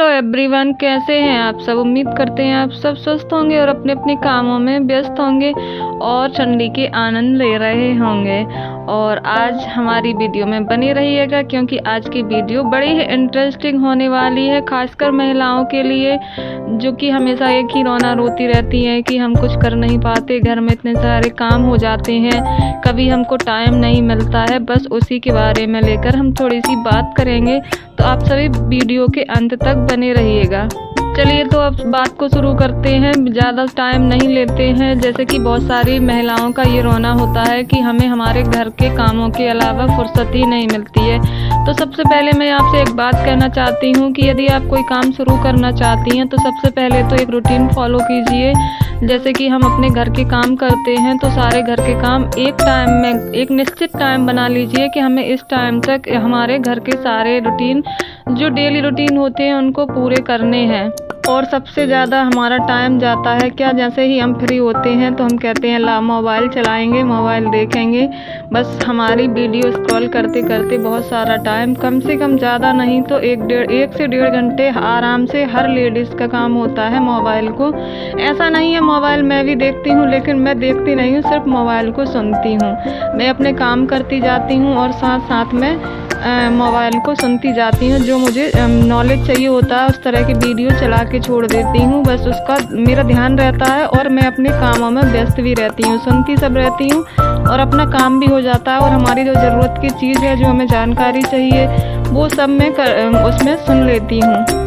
Hello everyone, कैसे हैं आप सब। उम्मीद करते हैं आप सब स्वस्थ होंगे और अपने अपने कामों में व्यस्त होंगे और ठंडी के आनंद ले रहे होंगे। और आज हमारी वीडियो में बने रहिएगा क्योंकि आज की वीडियो बड़ी ही इंटरेस्टिंग होने वाली है, खासकर महिलाओं के लिए जो कि हमेशा एक ही रोना रोती रहती हैं कि हम कुछ कर नहीं पाते, घर में इतने सारे काम हो जाते हैं, कभी हमको टाइम नहीं मिलता है। बस उसी के बारे में लेकर हम थोड़ी सी बात करेंगे, तो आप सभी वीडियो के अंत तक बने रहिएगा। चलिए तो अब बात को शुरू करते हैं, ज़्यादा टाइम नहीं लेते हैं। जैसे कि बहुत सारी महिलाओं का ये रोना होता है कि हमें हमारे घर के कामों के अलावा फुर्सत ही नहीं मिलती है। तो सबसे पहले मैं आपसे एक बात कहना चाहती हूँ कि यदि आप कोई काम शुरू करना चाहती हैं तो सबसे पहले तो एक रूटीन फॉलो कीजिए। जैसे कि हम अपने घर के काम करते हैं तो सारे घर के काम एक टाइम में, एक निश्चित टाइम बना लीजिए कि हमें इस टाइम तक हमारे घर के सारे रूटीन जो डेली रूटीन होते हैं उनको पूरे करने हैं। और सबसे ज़्यादा हमारा टाइम जाता है क्या, जैसे ही हम फ्री होते हैं तो हम कहते हैं ला मोबाइल चलाएंगे, मोबाइल देखेंगे। बस हमारी वीडियो स्क्रॉल करते करते बहुत सारा टाइम, कम से कम ज़्यादा नहीं तो एक से डेढ़ घंटे आराम से हर लेडीज़ का काम होता है मोबाइल को। ऐसा नहीं है, मोबाइल मैं भी देखती हूँ, लेकिन मैं देखती नहीं हूँ, सिर्फ मोबाइल को सुनती हूँ। मैं अपने काम करती जाती हूँ और साथ साथ में मोबाइल को सुनती जाती हूँ। जो मुझे नॉलेज चाहिए होता है उस तरह की वीडियो चला के छोड़ देती हूँ, बस उसका मेरा ध्यान रहता है और मैं अपने कामों में व्यस्त भी रहती हूँ, सुनती सब रहती हूँ और अपना काम भी हो जाता है। और हमारी जो ज़रूरत की चीज़ है, जो हमें जानकारी चाहिए, वो सब मैं उसमें सुन लेती हूँ।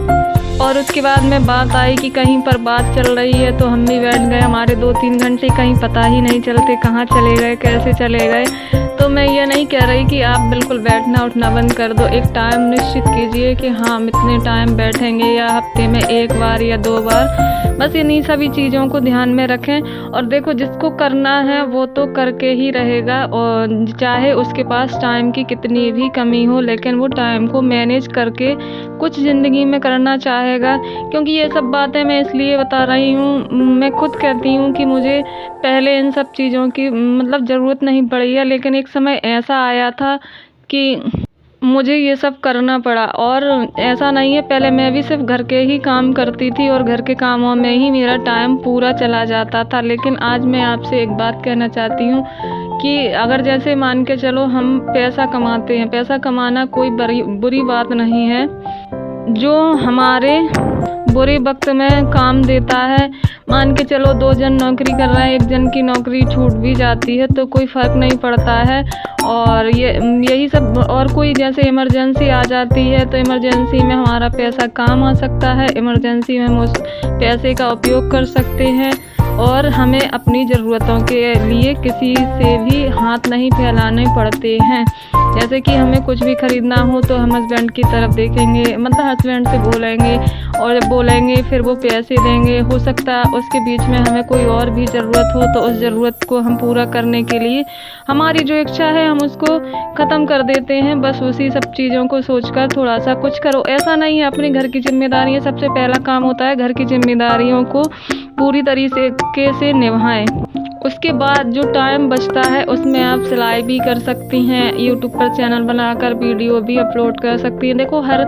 और उसके बाद में बात आई कि कहीं पर बात चल रही है तो हम भी बैठ गए, हमारे 2-3 घंटे कहीं पता ही नहीं चलते कहाँ चले गए, कैसे चले गए। तो मैं ये नहीं कह रही कि आप बिल्कुल बैठना उठना बंद कर दो, एक टाइम निश्चित कीजिए कि हाँ हम इतने टाइम बैठेंगे, या हफ्ते में 1 बार या 2 बार। बस इन्हीं सभी चीज़ों को ध्यान में रखें। और देखो, जिसको करना है वो तो करके ही रहेगा, और चाहे उसके पास टाइम की कितनी भी कमी हो, लेकिन वो टाइम को मैनेज करके कुछ ज़िंदगी में करना चाहेगा। क्योंकि ये सब बातें मैं इसलिए बता रही हूँ, मैं खुद कहती हूँ कि मुझे पहले इन सब चीज़ों की मतलब ज़रूरत नहीं पड़ी है, लेकिन एक समय ऐसा आया था कि मुझे ये सब करना पड़ा। और ऐसा नहीं है, पहले मैं भी सिर्फ घर के ही काम करती थी और घर के कामों में ही मेरा टाइम पूरा चला जाता था। लेकिन आज मैं आपसे एक बात कहना चाहती हूँ कि अगर जैसे मान के चलो हम पैसा कमाते हैं, पैसा कमाना कोई बुरी बात नहीं है, जो हमारे बुरे वक्त में काम देता है। मान के चलो 2 जन नौकरी कर रहे हैं, 1 जन की नौकरी छूट भी जाती है तो कोई फ़र्क नहीं पड़ता है। और यही सब, और कोई जैसे इमरजेंसी आ जाती है तो इमरजेंसी में हमारा पैसा काम आ सकता है, इमरजेंसी में हम उस पैसे का उपयोग कर सकते हैं। और हमें अपनी ज़रूरतों के लिए किसी से भी हाथ नहीं फैलाने पड़ते हैं। जैसे कि हमें कुछ भी ख़रीदना हो तो हम हस्बैंड की तरफ देखेंगे, मतलब हस्बैंड से बोलेंगे, और जब बोलेंगे फिर वो पैसे देंगे। हो सकता है उसके बीच में हमें कोई और भी ज़रूरत हो तो उस ज़रूरत को हम पूरा करने के लिए हमारी जो इच्छा है हम उसको ख़त्म कर देते हैं। बस उसी सब चीज़ों को सोचकर थोड़ा सा कुछ करो। ऐसा नहीं है, अपने घर की जिम्मेदारियाँ, सबसे पहला काम होता है घर की जिम्मेदारियों को पूरी तरीके से निभाएं। उसके बाद जो टाइम बचता है उसमें आप सिलाई भी कर सकती हैं, यूट्यूब पर चैनल बनाकर वीडियो भी अपलोड कर सकती हैं। देखो, हर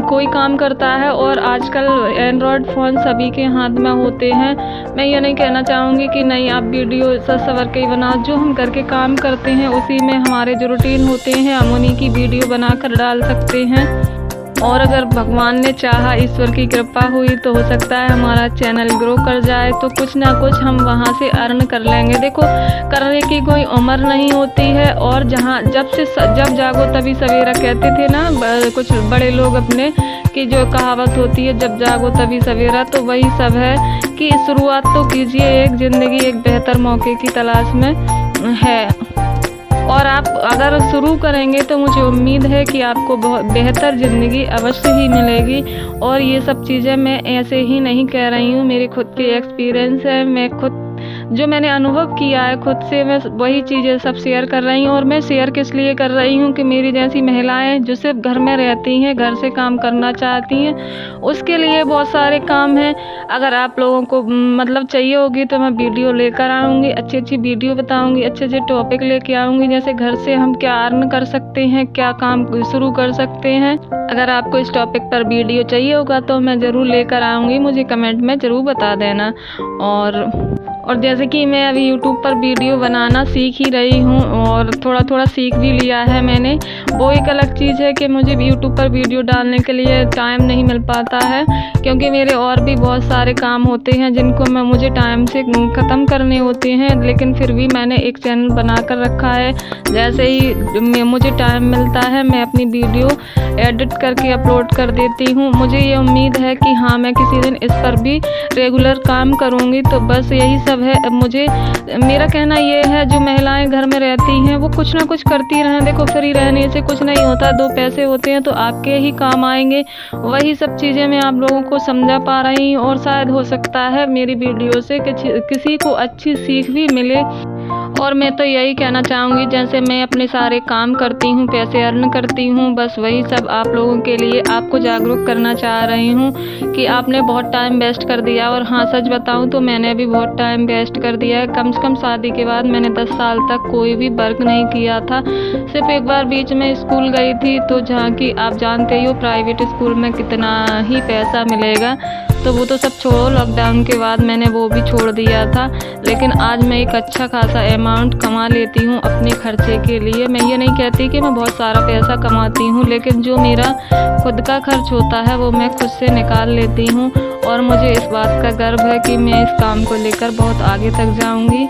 कोई काम करता है और आजकल एंड्रॉयड फ़ोन सभी के हाथ में होते हैं। मैं ये नहीं कहना चाहूँगी कि नहीं आप वीडियो सच सवर के ही बनाओ, जो हम करके काम करते हैं उसी में हमारे जो रूटीन होते हैं हम उन्हीं की वीडियो बनाकर डाल सकते हैं। और अगर भगवान ने चाहा, ईश्वर की कृपा हुई तो हो सकता है हमारा चैनल ग्रो कर जाए, तो कुछ ना कुछ हम वहाँ से अर्न कर लेंगे। देखो, करने की कोई उम्र नहीं होती है। और जब जागो तभी सवेरा कहते थे ना कुछ बड़े लोग अपने, कि जो कहावत होती है जब जागो तभी सवेरा, तो वही सब है कि शुरुआत तो कीजिए। एक ज़िंदगी एक बेहतर मौके की तलाश में है, और आप अगर शुरू करेंगे तो मुझे उम्मीद है कि आपको बहुत बेहतर ज़िंदगी अवश्य ही मिलेगी। और ये सब चीज़ें मैं ऐसे ही नहीं कह रही हूँ, मेरे खुद के एक्सपीरियंस है। मैं खुद जो मैंने अनुभव किया है खुद से, मैं वही चीज़ें सब शेयर कर रही हूँ। और मैं शेयर किस लिए कर रही हूँ कि मेरी जैसी महिलाएं जो सिर्फ घर में रहती हैं, घर से काम करना चाहती हैं, उसके लिए बहुत सारे काम हैं। अगर आप लोगों को मतलब चाहिए होगी तो मैं वीडियो लेकर आऊँगी, अच्छी अच्छी वीडियो बताऊँगी, अच्छे अच्छे टॉपिक लेके आऊँगी, जैसे घर से हम क्या अर्न कर सकते हैं, क्या काम शुरू कर सकते हैं। अगर आपको इस टॉपिक पर वीडियो चाहिए होगा तो मैं ज़रूर लेकर आऊँगी, मुझे कमेंट में ज़रूर बता देना। और जैसे कि मैं अभी यूट्यूब पर वीडियो बनाना सीख ही रही हूँ और थोड़ा थोड़ा सीख भी लिया है मैंने। वो एक अलग चीज़ है कि मुझे यूट्यूब पर वीडियो डालने के लिए टाइम नहीं मिल पाता है, क्योंकि मेरे और भी बहुत सारे काम होते हैं जिनको मुझे टाइम से ख़त्म करने होते हैं। लेकिन फिर भी मैंने एक चैनल बना कर रखा है, जैसे ही मुझे टाइम मिलता है मैं अपनी वीडियो एडिट करके अपलोड कर देती हूँ। मुझे ये उम्मीद है कि हाँ, मैं किसी दिन इस पर भी रेगुलर काम करूँगी। तो बस यही सब है। मेरा कहना ये है, जो महिलाएं घर में रहती हैं वो कुछ ना कुछ करती रहें। देखो, फ्री रहने से कुछ नहीं होता, 2 पैसे होते हैं तो आपके ही काम आएंगे। वही सब चीज़ें मैं आप लोगों को समझा पा रही हूँ और शायद हो सकता है मेरी वीडियो से किसी को अच्छी सीख भी मिले। और मैं तो यही कहना चाहूँगी, जैसे मैं अपने सारे काम करती हूँ, पैसे अर्न करती हूँ, बस वही सब आप लोगों के लिए आपको जागरूक करना चाह रही हूँ कि आपने बहुत टाइम वेस्ट कर दिया। और हाँ, सच बताऊँ तो मैंने भी बहुत टाइम वेस्ट कर दिया है। कम से कम शादी के बाद मैंने 10 साल तक कोई भी वर्क नहीं किया था। सिर्फ एक बार बीच में स्कूल गई थी, तो जहाँ की आप जानते ही हो प्राइवेट स्कूल में कितना ही पैसा मिलेगा, तो वो तो सब छोड़ो। लॉकडाउन के बाद मैंने वो भी छोड़ दिया था। लेकिन आज मैं एक अच्छा खासा अमाउंट कमा लेती हूँ अपने खर्चे के लिए। मैं ये नहीं कहती कि मैं बहुत सारा पैसा कमाती हूँ, लेकिन जो मेरा खुद का खर्च होता है वो मैं खुद से निकाल लेती हूँ। और मुझे इस बात का गर्व है कि मैं इस काम को लेकर बहुत आगे तक जाऊँगी।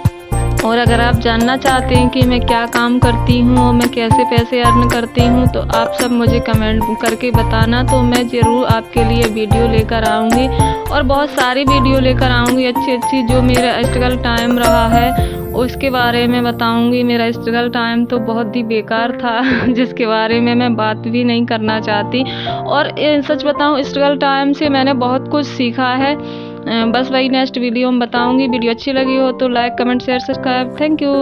और अगर आप जानना चाहते हैं कि मैं क्या काम करती हूँ और मैं कैसे पैसे अर्न करती हूँ, तो आप सब मुझे कमेंट करके बताना, तो मैं ज़रूर आपके लिए वीडियो लेकर आऊँगी। और बहुत सारी वीडियो लेकर आऊँगी अच्छी अच्छी। जो मेरा स्ट्रगल टाइम रहा है उसके बारे में बताऊँगी। मेरा स्ट्रगल टाइम तो बहुत ही बेकार था जिसके बारे में मैं बात भी नहीं करना चाहती। और सच बताऊँ, स्ट्रगल टाइम से मैंने बहुत कुछ सीखा है। बस वही नेक्स्ट वीडियो में बताऊंगी। वीडियो अच्छी लगी हो तो like, comment, share, subscribe. Thank you.